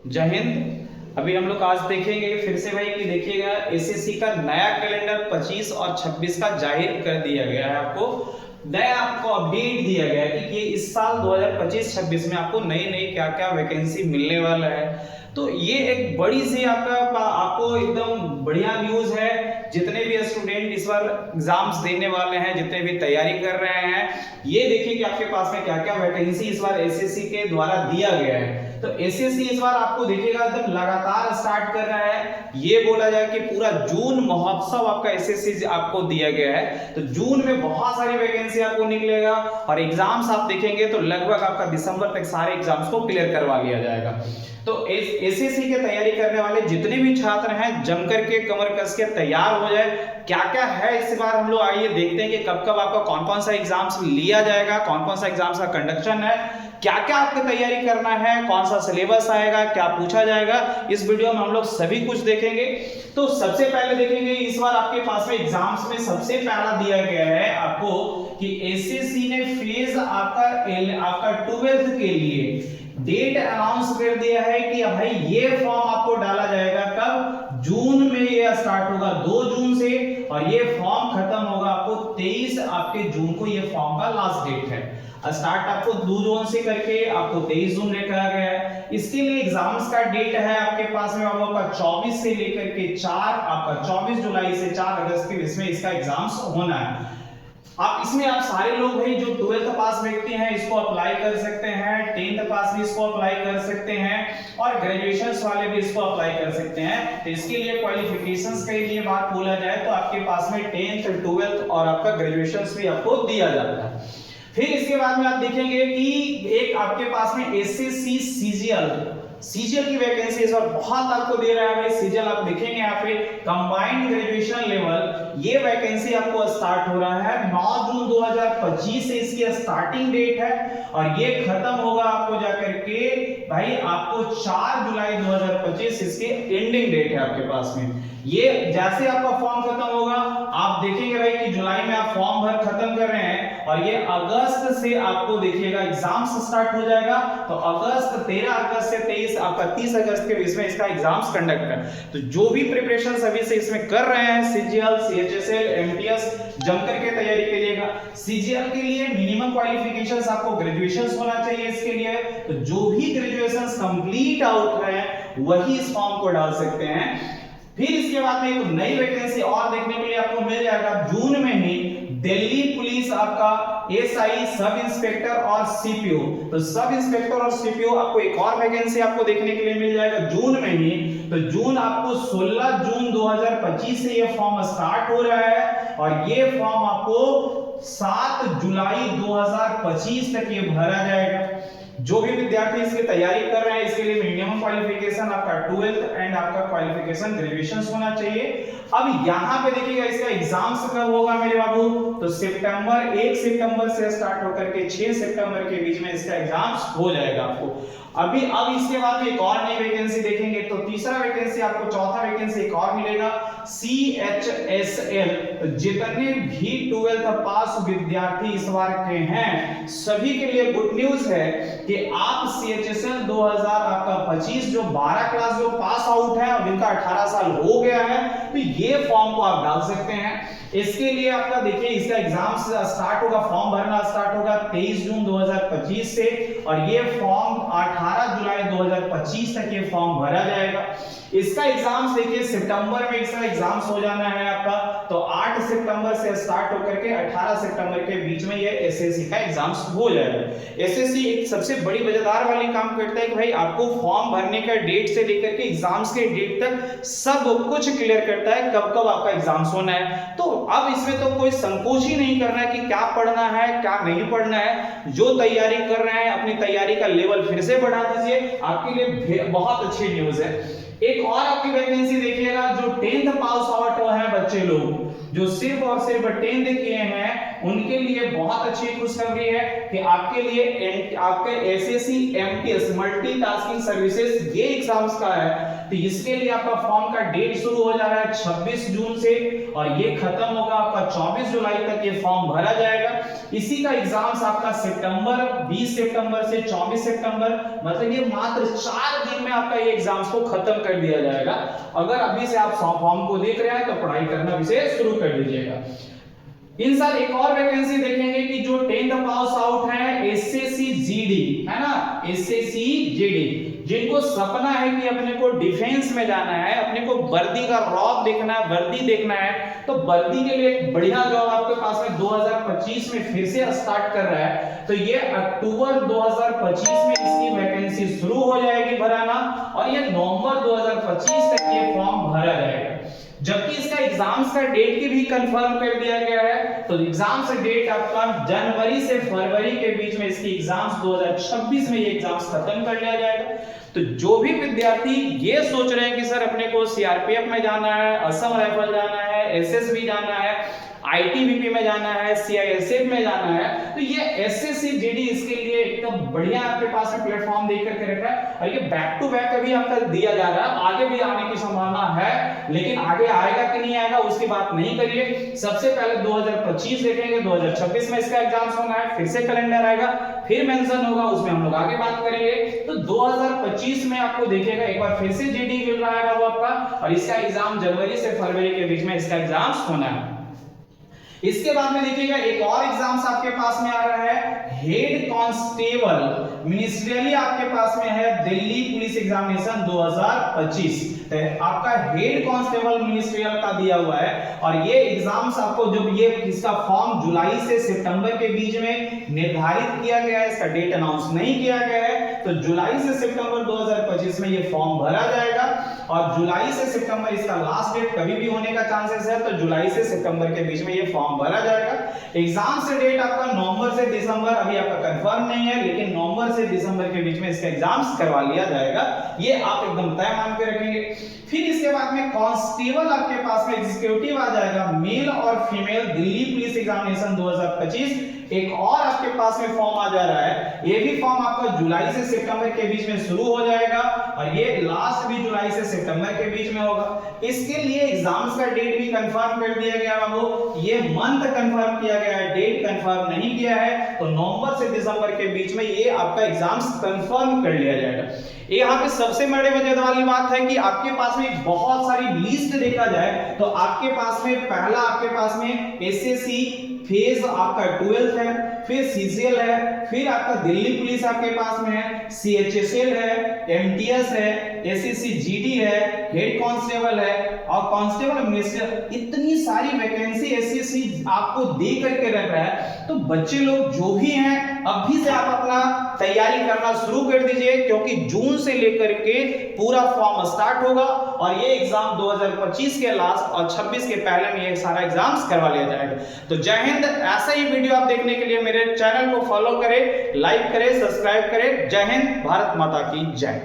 जय हिंद। अभी हम लोग आज देखेंगे फिर से भाई कि देखिएगा एसएससी का नया कैलेंडर 25 और 26 का जाहिर कर दिया गया है। आपको अपडेट दिया गया है कि इस साल 2025-26 में आपको नई नई क्या क्या वैकेंसी मिलने वाला है। तो ये एक बड़ी सी आपको एकदम बढ़िया न्यूज है। जितने भी स्टूडेंट इस बार एग्जाम्स देने वाले हैं, जितने भी तैयारी कर रहे हैं, ये देखिए कि आपके पास में क्या क्या वैकेंसी इस बार एसएससी के द्वारा दिया गया है। तो एसएससी इस बार आपको देखिएगा एकदम लगातार स्टार्ट कर रहा है। ये बोला जाए कि पूरा जून महोत्सव आपका एसएससी आपको दिया गया है। तो जून में बहुत सारी वैकेंसी आपको निकलेगा और एग्जाम्स आप देखेंगे तो लगभग आपका दिसंबर तक सारे एग्जाम्स को क्लियर करवा लिया जाएगा। तो एसएससी की तैयारी करने वाले जितने भी छात्र हैं जम करके कमर कस के तैयार हो जाए। क्या क्या है इस बार हम लोग आइए देखते हैं कि कब कब आपका कौन कौन सा एग्जाम्स लिया जाएगा, कौन कौन सा एग्जाम्स का कंडक्शन है, क्या क्या आपको तैयारी करना है, कौन सा सिलेबस आएगा, क्या पूछा जाएगा, इस वीडियो में हम लोग सभी कुछ देखेंगे। तो सबसे पहले देखेंगे इस बार आपके पास में एग्जाम्स में सबसे पहला दिया गया है आपको कि एसएससी ने फेज आपका 12th के लिए डेट अनाउंस कर दिया है कि भाई ये फॉर्म आपको डाला जाएगा कब, जून में ये स्टार्ट होगा 2 जून से और ये फॉर्म खत्म होगा आपको 23 आपके जून को। ये फॉर्म का लास्ट डेट है। स्टार्ट आपको 2 जून से करके आपको 23 जून में कहा गया है। इसके लिए एग्जाम्स का डेट है आपके पास में आपका 24 से लेकर के 4 आपका 24 जुलाई से 4 अगस्त के बीच में इसका एग्जाम्स होना है। आप सारे लोग भाई जो 12th पास व्यक्ति हैं इसको अप्लाई कर सकते हैं, 10th पास भी इसको अप्लाई कर सकते हैं और ग्रेजुएशंस वाले भी इसको अप्लाई कर सकते हैं। तो इसके लिए क्वालिफिकेशंस के लिए बात बोला जाए तो आपके पास में 10th 12th और आपका ग्रेजुएशंस भी आपको दिया जाता है। फिर इसके बाद में आप देखेंगे कि एक आपके पास में एसएससी सीजीएल की वैकेंसी इस बार बहुत आपको दे रहा है भाई। सीजीएल आप देखेंगे यहाँ पे कंबाइंड ग्रेजुएशन लेवल, ये वैकेंसी आपको स्टार्ट हो रहा है 9 जून 2025 से इसकी स्टार्टिंग डेट है और ये खत्म होगा आपको जाकर के भाई आपको 4 जुलाई 2025 इसकी एंडिंग डेट है आपके पास में। ये जैसे आपका फॉर्म खत्म होगा आप देखेंगे भाई कि जुलाई में आप फॉर्म भर खत्म कर रहे हैं और ये अगस्त से आपको देखिएगा एग्जाम्स स्टार्ट हो जाएगा। तो अगस्त 13 अगस्त से 23 आपका 30 अगस्त के बीच में इसका एग्जाम्स कंडक्ट है। तो जो भी प्रिपरेशन अभी से इसमें कर रहे हैं सीजीएल सीएचएसएल एमटीएस जम करके तैयारी करिएगा। सीजीएल के लिए मिनिमम क्वालिफिकेशंस आपको ग्रेजुएशन होना चाहिए। इसके लिए तो जो भी ग्रेजुएशन कंप्लीट आउट है वही इस फॉर्म को डाल सकते हैं। फिर इसके बाद में एक नई वैकेंसी और देखने के लिए आपको मिल जाएगा जून में ही, दिल्ली पुलिस आपका एसआई सब इंस्पेक्टर और सीपीओ। तो सब इंस्पेक्टर और सीपीओ आपको एक और वैकेंसी आपको देखने के लिए मिल जाएगा जून में ही। तो जून आपको 16 जून 2025 से ये फॉर्म स्टार्ट हो रहा है और ये फॉर्म आपको 7 जुलाई 2025 तक ये भरा जाएगा। जो भी विद्यार्थी इसकी तैयारी कर रहे हैं इसके लिए मिनिमम क्वालिफिकेशन आपका 12th एंड आपका क्वालिफिकेशन ग्रेजुएशन होना चाहिए। अब यहाँ पे देखिएगा इसका एग्जाम्स कब होगा मेरे बाबू, तो 1 सितंबर से स्टार्ट होकर के 6 सितंबर के बीच में इसका एग्जाम्स हो जाएगा आपको। अब इसके बाद में एक और नई वैकेंसी देखेंगे तो तीसरा वैकेंसी आपको, चौथा वैकेंसी एक और मिलेगा सीएचएसएल। जितने भी 12th पास विद्यार्थी इस बार के हैं सभी के लिए गुड न्यूज है कि आप सीएचएसएल 2025 जो 12 क्लास जो पास आउट है और जिनका 18 साल हो गया है तो ये फॉर्म को आप डाल सकते हैं। इसके लिए आपका देखिए इसका एग्जाम स्टार्ट होगा, फॉर्म भरना स्टार्ट होगा 23 जून 2025 से और ये फॉर्म 18 जुलाई 2025 तक ये फॉर्म भरा जाएगा। इसका एग्जाम्स देखिए सितंबर में इसका एग्जाम्स हो जाना है आपका। तो 8 सितंबर से स्टार्ट होकर के 18 सितंबर के बीच में ये एसएससी का एग्जाम्स हो जाएगा। एसएससी एक सबसे बड़ी मजेदार वाली काम करता है कि भाई आपको फॉर्म भरने का डेट से लेकर के एग्जाम्स के डेट तक सब कुछ क्लियर करता है कब कब आपका एग्जाम्स होना है। तो अब इसमें तो कोई संकोच ही नहीं करना है कि क्या पढ़ना है क्या नहीं पढ़ना है। जो तैयारी कर रहे हैं अपनी तैयारी का लेवल फिर से बढ़ा दीजिए, आपके लिए बहुत अच्छी न्यूज है। एक और आपकी वैकेंसी देखिएगा जो 10th पास आउट है बच्चे लोग जो सिर्फ और सिर्फ 10th किए हैं उनके लिए बहुत अच्छी खुशखबरी है कि आपके लिए आपके एसएससी एमटीएस मल्टीटास्किंग सर्विसेज ये एग्जाम्स का है, तो इसके लिए आपका फॉर्म का डेट शुरू हो जा रहा है 26 जून से और ये खत्म होगा आपका 24 जुलाई तक ये फॉर्म भरा जाएगा। इसी का एग्जाम्स आपका सितंबर 20 सितंबर से 24 सितंबर, मतलब ये मात्र 4 दिन में आपका ये एग्जाम्स को खत्म कर दिया जाएगा। अगर अभी से आप फॉर्म को देख रहे हैं तो पढ़ाई करना भी से शुरू कर दीजिएगा। इन साल एक और वैकेंसी देखेंगे कि जो 10th पास आउट है एसएससी जीडी है ना, एसएससी जीडी जिनको सपना है कि अपने को डिफेंस में जाना है, अपने को वर्दी का रौब देखना है, वर्दी देखना है, तो वर्दी के लिए एक बढ़िया जॉब आपके पास में 2025 में फिर से स्टार्ट कर रहा है। तो ये अक्टूबर 2025 में इसकी वैकेंसी शुरू हो जाएगी भराना और ये नवंबर 2025 तक ये फॉर्म भरा जाएगा। जबकि इसका एग्जाम्स का डेट की भी कंफर्म कर दिया गया है, तो एग्जाम्स डेट आपका जनवरी से फरवरी के बीच में इसकी एग्जाम्स 2026 में ये एग्जाम्स खत्म कर लिया जाएगा। तो जो भी विद्यार्थी ये सोच रहे हैं कि सर अपने को सीआरपीएफ में जाना है, असम राइफल जाना है, एसएसबी जाना है, आईटीबीपी में जाना है, सीआईएसएफ में जाना है, तो ये एसएससी जीडी इसके लिए एकदम बढ़िया आपके पास में प्लेटफॉर्म देकर के रखा है और ये बैक टू बैक अभी आपका दिया जा रहा है। आगे भी आने की संभावना है, लेकिन आगे आएगा कि नहीं आएगा उसकी बात नहीं करिए। सबसे पहले 2025 देखेंगे, 2026 में इसका एग्जाम्स होना है, फिर से कैलेंडर आएगा, फिर मेंशन होगा, उसमें हम लोग आगे बात करेंगे। तो 2025 में आपको देखिएगा एक बार फिर से जीडी मिल रहा है आपका और इसका एग्जाम जनवरी से फरवरी के बीच में इसका एग्जाम्स होना है। इसके बाद में देखिएगा एक और एग्जाम्स आपके पास में आ रहा है हेड कांस्टेबल मिनिस्ट्रियली आपके पास में है दिल्ली पुलिस एग्जामिनेशन 2025। तो आपका हेड कांस्टेबल मिनिस्ट्रियल का दिया हुआ है और ये एग्जाम्स आपको जब ये इसका फॉर्म जुलाई से सितंबर के बीच में निर्धारित किया गया है, इसका डेट अनाउंस नहीं किया गया है, तो जुलाई से सितंबर 2025 में ये फॉर्म भरा जाएगा और जुलाई से सितंबर इसका लास्ट डेट कभी भी होने का चांसेस है, तो जुलाई से सितंबर के बीच में ये फॉर्म भरा जाएगा। एग्जाम से डेट आपका नवंबर से दिसंबर अभी आपका कंफर्म नहीं है, लेकिन नवंबर से दिसंबर के बीच में इसका एग्जाम्स करवा लिया जाएगा, ये आप एकदम तय मान के रखेंगे। फिर इसके बाद में कांस्टेबल आपके पास में एग्जीक्यूटिव आ जाएगा मेल और फीमेल दिल्ली पुलिस एग्जामिनेशन 2025। एक और आपके पास में फॉर्म आ जा रहा है, ये भी फॉर्म आपका जुलाई से सितंबर के बीच में शुरू हो जाएगा और ये लास्ट भी जुलाई से सितंबर के बीच में होगा। इसके लिए एग्जाम्स का डेट भी कंफर्म कर दिया गया बाबू, ये मंथ कंफर्म किया गया है, डेट कंफर्म नहीं किया है, तो नवंबर से दिसंबर के बीच में ये आपका एग्जाम्स कंफर्म कर लिया जाएगा। यहाँ पे सबसे बड़े मजेदार वाली बात है कि आपके पास में बहुत सारी लिस्ट देखा जाए तो आपके पास में पहला आपके पास में एसएससी फेज आपका 12th है, फिर सीसीएल है, फिर आपका दिल्ली पुलिस आपके पास में है, सीएचएसएल है, एमटीएस है, एसएससी जीडी है, हेड कांस्टेबल है और कांस्टेबल मिनिस्टर। इतनी सारी वैकेंसी एसएससी आपको दे करके रख रहा है, तो बच्चे लोग जो भी हैं अभी से आप अपना तैयारी करना शुरू कर दीजिए, क्योंकि जून से लेकर के पूरा फॉर्म स्टार्ट होगा और ये एग्जाम 2025 के लास्ट और 26 के पहले में ये सारा एग्जाम्स करवा लिया जाएगा। तो जय हिंद। ऐसा ही वीडियो आप देखने के लिए मेरे चैनल को फॉलो करें, लाइक करें, सब्सक्राइब करें। जय हिंद, भारत माता की जय।